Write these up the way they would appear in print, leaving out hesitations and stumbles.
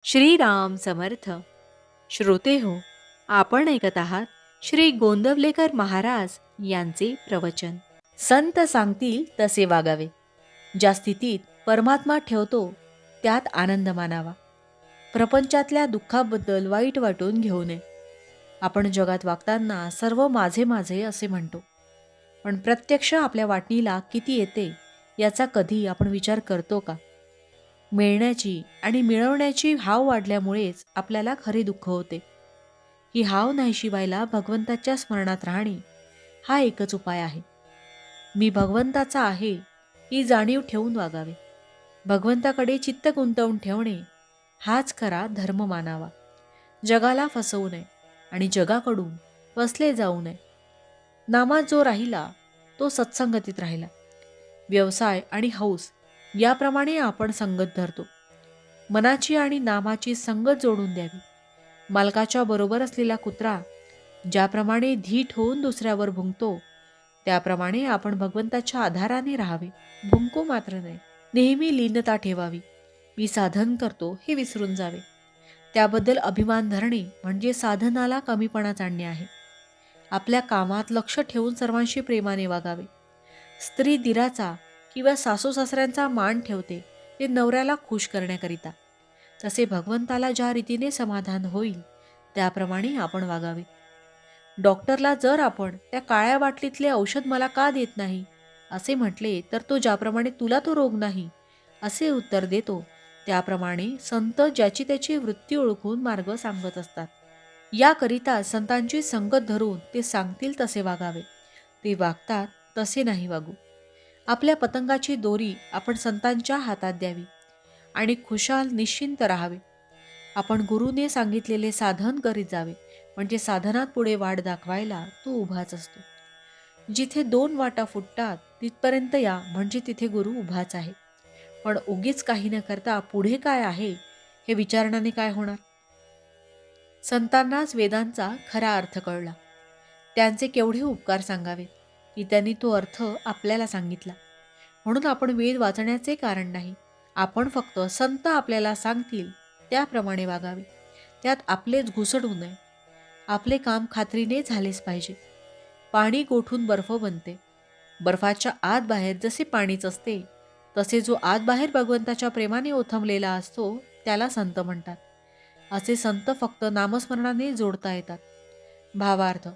श्रीराम समर्थ. श्रोते हो, आपण ऐकत आहात श्री गोंदवलेकर महाराज यांचे प्रवचन. संत सांगतील तसे वागावे. ज्या स्थितीत परमात्मा ठेवतो त्यात आनंद मानावा. प्रपंचातल्या दुःखाबद्दल वाईट वाटून घेऊ नये. आपण जगात वागताना सर्व माझे माझे असे म्हणतो, पण प्रत्यक्ष आपल्या वाटणीला किती येते याचा कधी आपण विचार करतो का? मिळण्याची आणि मिळवण्याची हाव वाढल्यामुळेच आपल्याला खरे दुःख होते. ही हाव नाहीशी व्हायला भगवंताच्या स्मरणात राहणे हा एकच उपाय आहे. मी भगवंताचा आहे ही जाणीव ठेवून वागावे. भगवंताकडे चित्त गुंतवून ठेवणे हाच खरा धर्म मानावा. जगाला फसवू नये आणि जगाकडून फसले जाऊ नये. नामात जो राहिला तो सत्संगतीत राहिला. व्यवसाय आणि हौस याप्रमाणे आपण संगत धरतो. मनाची आणि नामाची संगत जोडून द्यावी. मालकाच्या बरोबर असलेला कुत्रा ज्याप्रमाणे धीट होऊन दुसऱ्यावर भुंकतो त्याप्रमाणे आपण भगवंताच्या आधाराने राहावे. भुंकू मात्र नाही. नेहमी लीनता ठेवावी. मी साधन करतो हे विसरून जावे. त्याबद्दल अभिमान धरणे म्हणजे साधनाला कमीपणा जाणणे आहे. आपल्या कामात लक्ष ठेवून सर्वांशी प्रेमाने वागावे. स्त्री दिराचा किंवा सासू सासऱ्यांचा मान ठेवते ते नवऱ्याला खुश करण्याकरिता. तसे भगवंताला ज्या रीतीने समाधान होईल त्याप्रमाणे आपण वागावे. डॉक्टरला जर आपण त्या काळ्या बाटलीतले औषध मला का देत नाही असे म्हटले तर तो ज्याप्रमाणे तुला तो रोग नाही असे उत्तर देतो, त्याप्रमाणे संत ज्याची त्याची वृत्ती ओळखून मार्ग सांगत असतात. याकरिता संतांची संगत धरून ते सांगतील तसे वागावे. ते वागतात तसे नाही वागू. आपल्या पतंगाची दोरी आपण संतांच्या हातात द्यावी आणि खुशाल निश्चिंत राहावे. आपण गुरुने सांगितलेले साधन करीत जावे, म्हणजे साधनात पुढे वाट दाखवायला तो उभाच असतो. जिथे दोन वाटा फुटतात तिथपर्यंत या, म्हणजे तिथे गुरु उभाच आहे. पण उगीच काही न करता पुढे काय आहे हे विचारण्याने काय होणार? संतांनाच वेदांचा खरा अर्थ कळला. त्यांचे केवढे उपकार सांगावेत की त्यांनी तो अर्थ आपल्याला सांगितला. म्हणून आपण वेद वाचण्याचे कारण नाही. आपण फक्त संत आपल्याला सांगतील त्याप्रमाणे वागावे. त्यात आपलेच घुसडू नये. आपले काम खात्रीने झालेच पाहिजे. पाणी गोठून बर्फ बनते. बर्फाच्या आत बाहेर जसे पाणीच असते तसे जो आत बाहेर भगवंताच्या प्रेमाने ओथंबलेला असतो त्याला संत म्हणतात. असे संत फक्त नामस्मरणाने जोडता येतात. भावार्थ,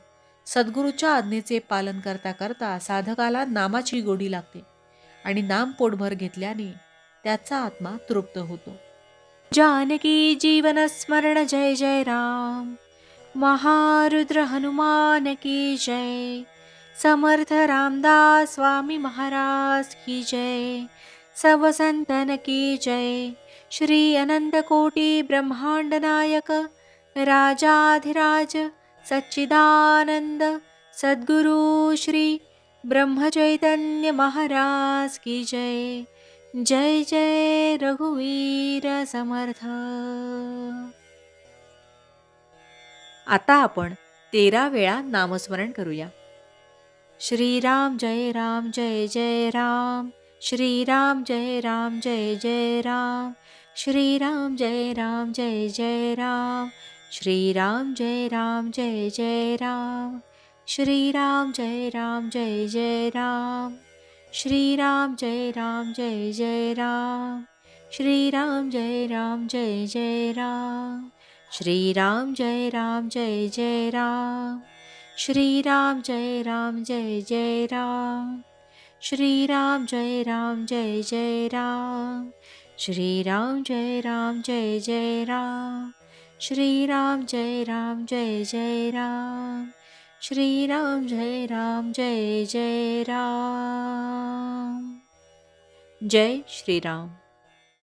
सद्गुरूच्या आज्ञेचे पालन करता करता साधकाला नामाची गोडी लागते आणि नाम पोटभर घेतल्याने त्याचा आत्मा तृप्त होतो. जानकी जीवन स्मरण जय जय राम. महारुद्र हनुमान की जय. समर्थ रामदास स्वामी महाराज की जय. सब संतन की जय. श्री अनंत कोटी ब्रह्मांड नायक राजाधिराज सच्चिदानंद सद्गुरु श्री ब्रह्मचैतन्य महाराज की जय. जय जय रघुवीर समर्थ. आता आपण 13 वेळा नामस्मरण करूया. श्रीराम जय राम जय जय राम. श्रीराम जय राम जय जय राम. श्रीराम जय राम जय जय राम. श्रीराम जय राम जय जय राम. श्रीराम जय राम जय जय राम. श्रीराम जय राम जय जय राम. श्रीराम जय राम जय जय राम. श्रीराम जय राम जय जय राम. श्रीराम जय राम जय जय राम. श्रीराम जय राम जय जय राम. श्रीराम जय राम जय जय राम. श्रीराम जय राम जय जय राम. श्रीराम जय राम जय जय राम. जय श्रीराम.